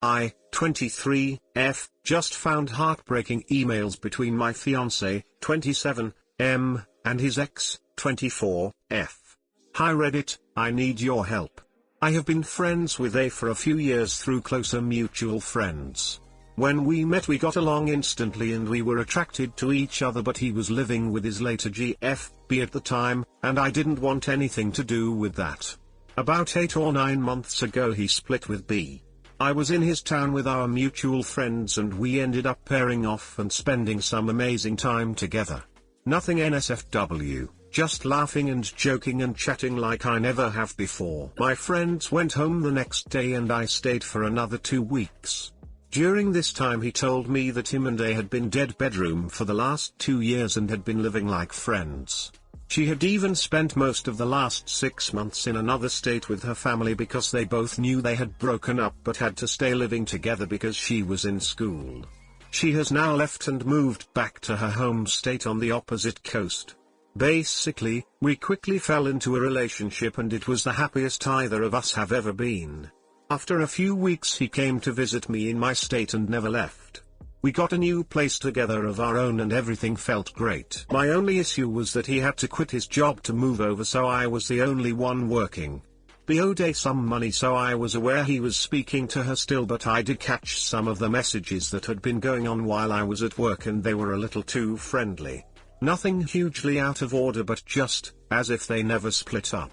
I, 23, F, just found heartbreaking emails between my fiance, 27, M, and his ex, 24, F. Hi Reddit, I need your help. I have been friends with A for a few years through closer mutual friends. When we met we got along instantly and we were attracted to each other, but he was living with his later GFB at the time, and I didn't want anything to do with that. About 8 or 9 months ago he split with B. I was in his town with our mutual friends and we ended up pairing off and spending some amazing time together. Nothing NSFW, just laughing and joking and chatting like I never have before. My friends went home the next day and I stayed for another 2 weeks. During this time he told me that him and A had been dead bedroom for the last 2 years and had been living like friends. She had even spent most of the last 6 months in another state with her family because they both knew they had broken up but had to stay living together because she was in school. She has now left and moved back to her home state on the opposite coast. Basically, we quickly fell into a relationship and it was the happiest either of us have ever been. After a few weeks he came to visit me in my state and never left. We got a new place together of our own and everything felt great. My only issue was that he had to quit his job to move over, so I was the only one working. He owed A some money, so I was aware he was speaking to her still, but I did catch some of the messages that had been going on while I was at work and they were a little too friendly. Nothing hugely out of order, but just as if they never split up.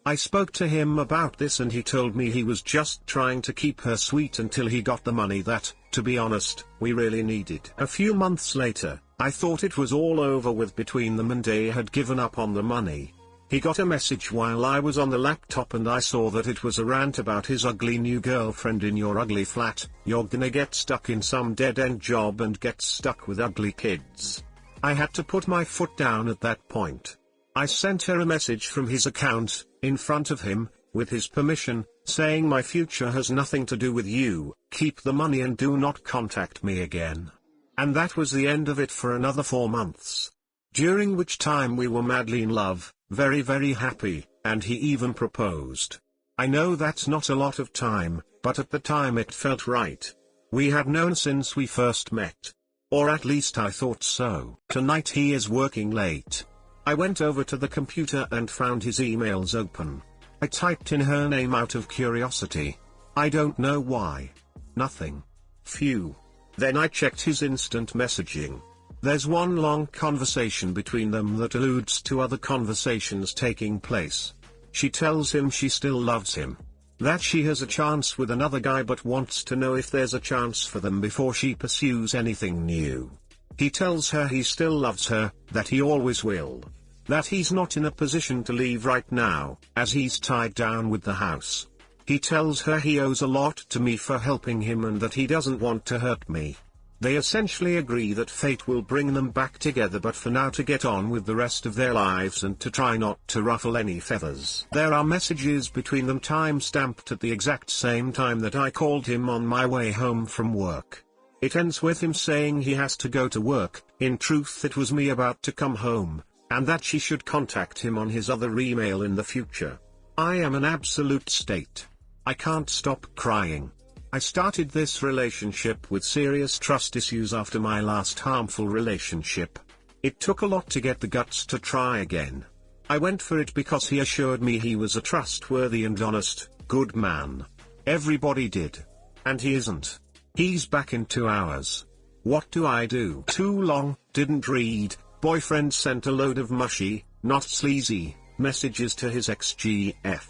I spoke to him about this and he told me he was just trying to keep her sweet until he got the money that, to be honest, we really needed. A few months later, I thought it was all over with between them and A had given up on the money. He got a message while I was on the laptop and I saw that it was a rant about his ugly new girlfriend. In your ugly flat, you're gonna get stuck in some dead-end job and get stuck with ugly kids. I had to put my foot down at that point. I sent her a message from his account, in front of him, with his permission, saying my future has nothing to do with you, keep the money and do not contact me again. And that was the end of it for another 4 months. During which time we were madly in love, very very happy, and he even proposed. I know that's not a lot of time, but at the time it felt right. We had known since we first met. Or at least I thought so. Tonight he is working late. I went over to the computer and found his emails open. I typed in her name out of curiosity. I don't know why. Nothing. Phew. Then I checked his instant messaging. There's one long conversation between them that alludes to other conversations taking place. She tells him she still loves him. That she has a chance with another guy but wants to know if there's a chance for them before she pursues anything new. He tells her he still loves her, that he always will. That he's not in a position to leave right now, as he's tied down with the house. He tells her he owes a lot to me for helping him and that he doesn't want to hurt me. They essentially agree that fate will bring them back together, but for now to get on with the rest of their lives and to try not to ruffle any feathers. There are messages between them time-stamped at the exact same time that I called him on my way home from work. It ends with him saying he has to go to work. In truth it was me about to come home, and that she should contact him on his other email in the future. I am an absolute state. I can't stop crying. I started this relationship with serious trust issues after my last harmful relationship. It took a lot to get the guts to try again. I went for it because he assured me he was a trustworthy and honest, good man. Everybody did. And he isn't. He's back in 2 hours. What do I do? Too long, didn't read. Boyfriend sent a load of mushy, not sleazy, messages to his ex-GF.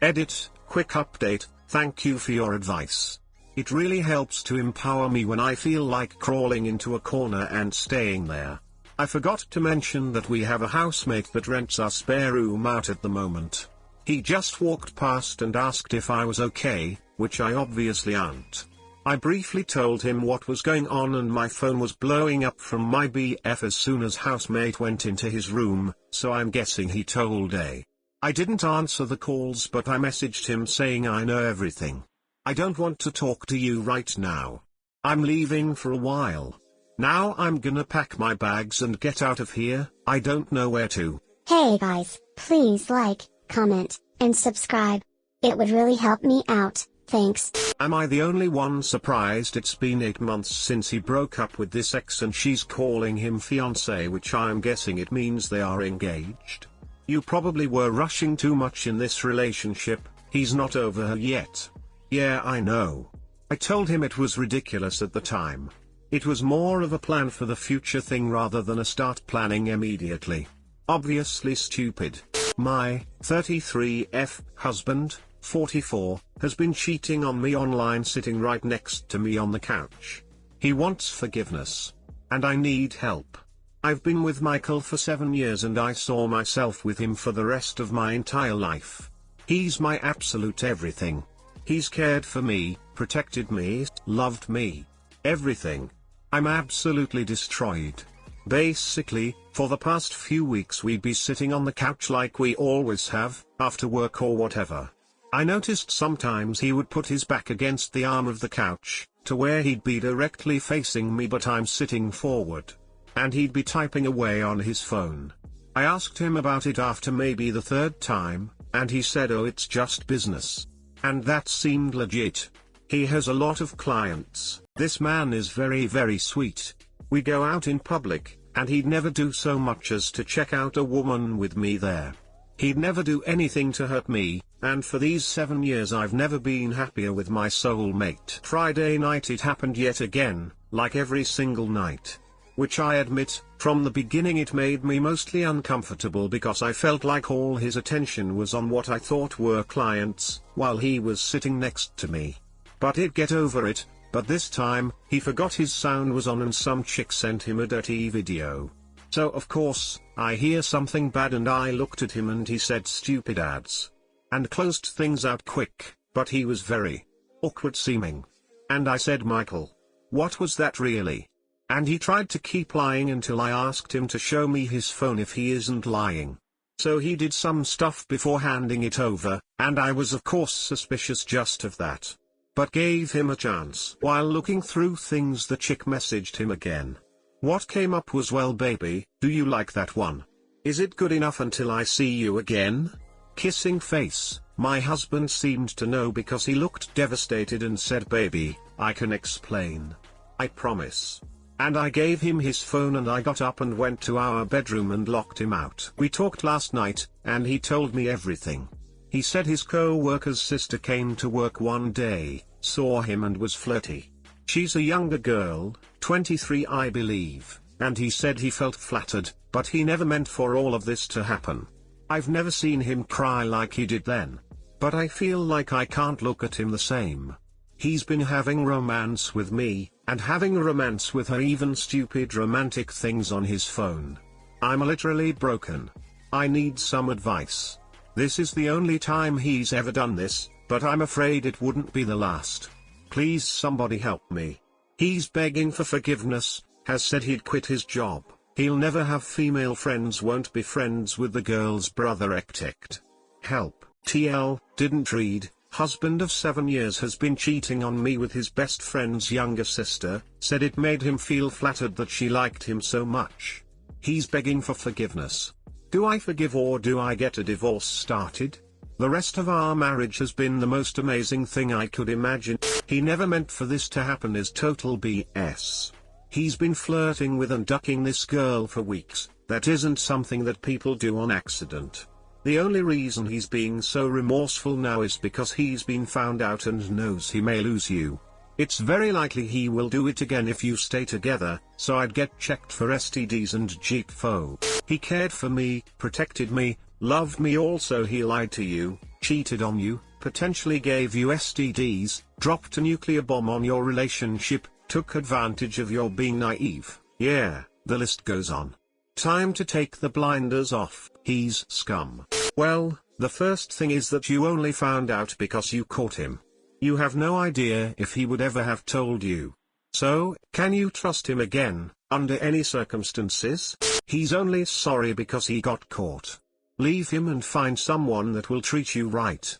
Edit, quick update, thank you for your advice. It really helps to empower me when I feel like crawling into a corner and staying there. I forgot to mention that we have a housemate that rents our spare room out at the moment. He just walked past and asked if I was okay, which I obviously aren't. I briefly told him what was going on and my phone was blowing up from my BF as soon as housemate went into his room, so I'm guessing he told A. I didn't answer the calls, but I messaged him saying I know everything. I don't want to talk to you right now. I'm leaving for a while. Now I'm gonna pack my bags and get out of here. I don't know where to. Hey guys, please like, comment, and subscribe. It would really help me out, thanks. Am I the only one surprised? It's been 8 months since he broke up with this ex and she's calling him fiance, which I am guessing it means they are engaged. You probably were rushing too much in this relationship, he's not over her yet. Yeah, I know. I told him it was ridiculous at the time. It was more of a plan for the future thing rather than a start planning immediately. Obviously stupid. My 33F husband, 44, has been cheating on me online, sitting right next to me on the couch. He wants forgiveness. And I need help. I've been with Michael for 7 years and I saw myself with him for the rest of my entire life. He's my absolute everything. He's cared for me, protected me, loved me. Everything. I'm absolutely destroyed. Basically, for the past few weeks we'd be sitting on the couch like we always have, after work or whatever. I noticed sometimes he would put his back against the arm of the couch, to where he'd be directly facing me but I'm sitting forward. And he'd be typing away on his phone. I asked him about it after maybe the 3rd time, and he said, oh, it's just business. And that seemed legit. He has a lot of clients. This man is very, very sweet. We go out in public, and he'd never do so much as to check out a woman with me there. He'd never do anything to hurt me, and for these 7 years I've never been happier with my soulmate. Friday night it happened yet again, like every single night. Which I admit, from the beginning it made me mostly uncomfortable because I felt like all his attention was on what I thought were clients, while he was sitting next to me. But he'd get over it. But this time, he forgot his sound was on and some chick sent him a dirty video. So of course, I hear something bad and I looked at him and he said stupid ads. And closed things out quick, but he was very awkward seeming. And I said, Michael, what was that really? And he tried to keep lying until I asked him to show me his phone if he isn't lying. So he did some stuff before handing it over, and I was of course suspicious just of that. But gave him a chance. While looking through things the chick messaged him again. What came up was, well baby, do you like that one? Is it good enough until I see you again? Kissing face. My husband seemed to know because he looked devastated and said, baby, I can explain. I promise. And I gave him his phone and I got up and went to our bedroom and locked him out. We talked last night, and he told me everything. He said his co-worker's sister came to work one day, saw him and was flirty. She's a younger girl, 23 I believe, and he said he felt flattered, but he never meant for all of this to happen. I've never seen him cry like he did then. But I feel like I can't look at him the same. He's been having romance with me, and having a romance with her, even stupid romantic things on his phone. I'm literally broken. I need some advice. This is the only time he's ever done this, but I'm afraid it wouldn't be the last. Please somebody help me. He's begging for forgiveness, has said he'd quit his job, he'll never have female friends, won't be friends with the girl's brother etc. Help. TL, didn't read, husband of 7 years has been cheating on me with his best friend's younger sister, said it made him feel flattered that she liked him so much. He's begging for forgiveness. Do I forgive or do I get a divorce started? The rest of our marriage has been the most amazing thing I could imagine. He never meant for this to happen is total BS. He's been flirting with and ducking this girl for weeks. That isn't something that people do on accident. The only reason he's being so remorseful now is because he's been found out and knows he may lose you. It's very likely he will do it again if you stay together, so I'd get checked for STDs and GPFO. He cared for me, protected me, loved me. Also he lied to you, cheated on you, potentially gave you STDs, dropped a nuclear bomb on your relationship, took advantage of your being naive. Yeah, the list goes on. Time to take the blinders off. He's scum. Well, the first thing is that you only found out because you caught him. You have no idea if he would ever have told you. So, can you trust him again, under any circumstances? He's only sorry because he got caught. Leave him and find someone that will treat you right.